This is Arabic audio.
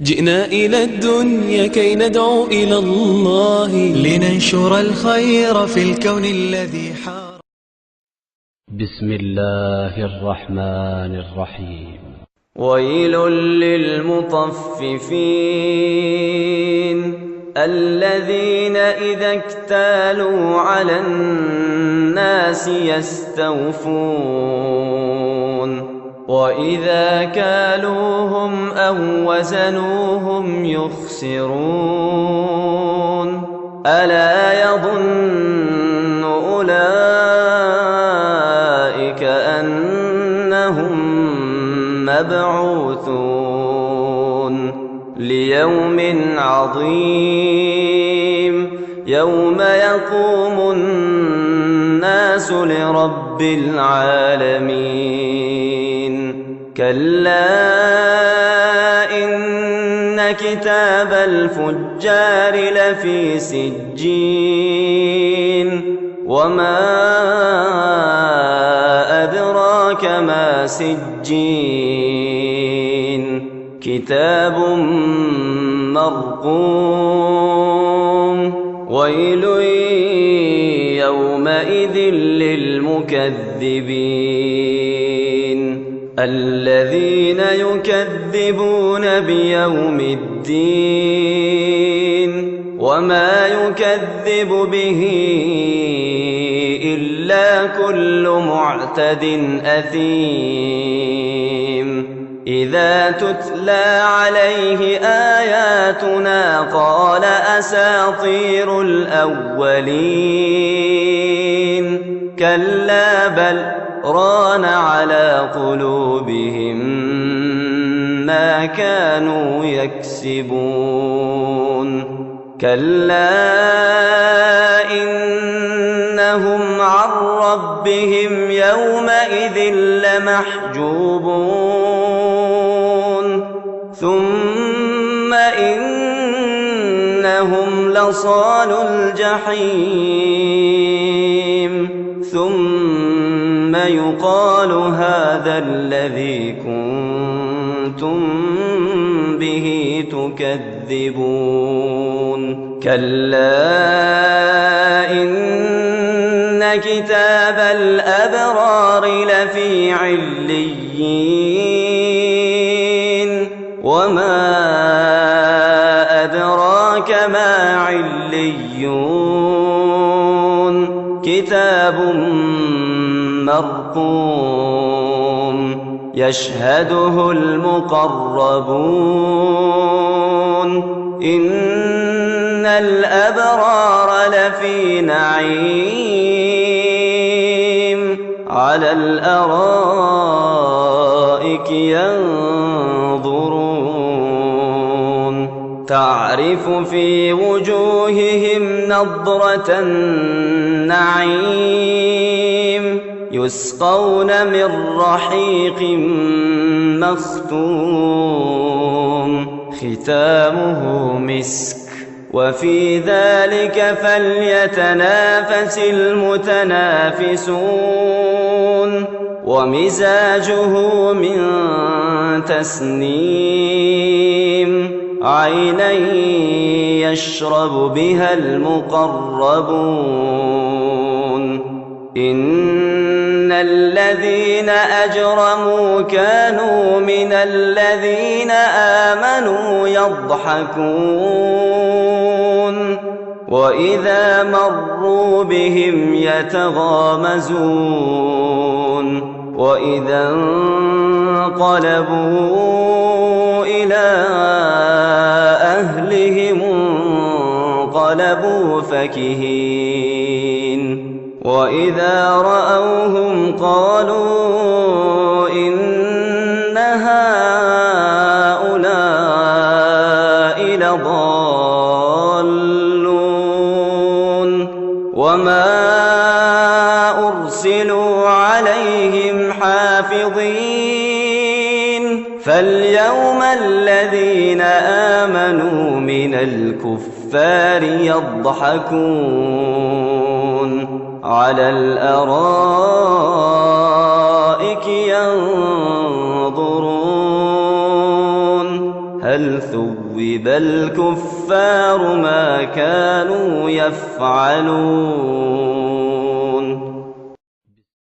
جئنا إلى الدنيا كي ندعو إلى الله، لننشر الخير في الكون الذي حار. بسم الله الرحمن الرحيم. ويل للمطففين الذين إذا اكتالوا على الناس يستوفون وإذا كالوهم أو وزنوهم يخسرون ألا يظن أولئك أنهم مبعوثون ليوم عظيم يوم يقوم الناس لرب العالمين. كلا إن كتاب الفجار لفي سجين وما أدراك ما سجين كتاب مرقوم. ويل يومئذ للمكذبين الذين يكذبون بيوم الدين وما يكذب به إلا كل معتد أثيم. إذا تتلى عليه آياتنا قال أساطير الأولين كلا بل ران على قلوبهم ما كانوا يكسبون. كلا إنهم عن ربهم يومئذ لمحجوبون ثم إنهم لصالو الجحيم ثم يقال هذا الذي كنتم به تكذبون. كلا إن كتاب الأبرار لفي عليين وما أدراك ما عليون كتاب مرقوم يشهده المقربون. إن الأبرار لفي نعيم على الأرائك ينظرون تعرف في وجوههم نضرة النعيم يسقون من رحيق مختوم ختامه مسك وفي ذلك فليتنافس المتنافسون. ومزاجه من تسنيم عينا يشرب بها المقربون. إن الذين أجرموا كانوا من الذين آمنوا يضحكون وإذا مروا بهم يتغامزون وإذا انقلبوا إلى أهلهم انقلبوا فكهين وإذا رأوهم قالوا إن هؤلاء لضالون وما أرسلوا عليهم حافظين. فاليوم الذين آمنوا من الكفار يضحكون على الأرائك ينظرون هل ثوب الكفار ما كانوا يفعلون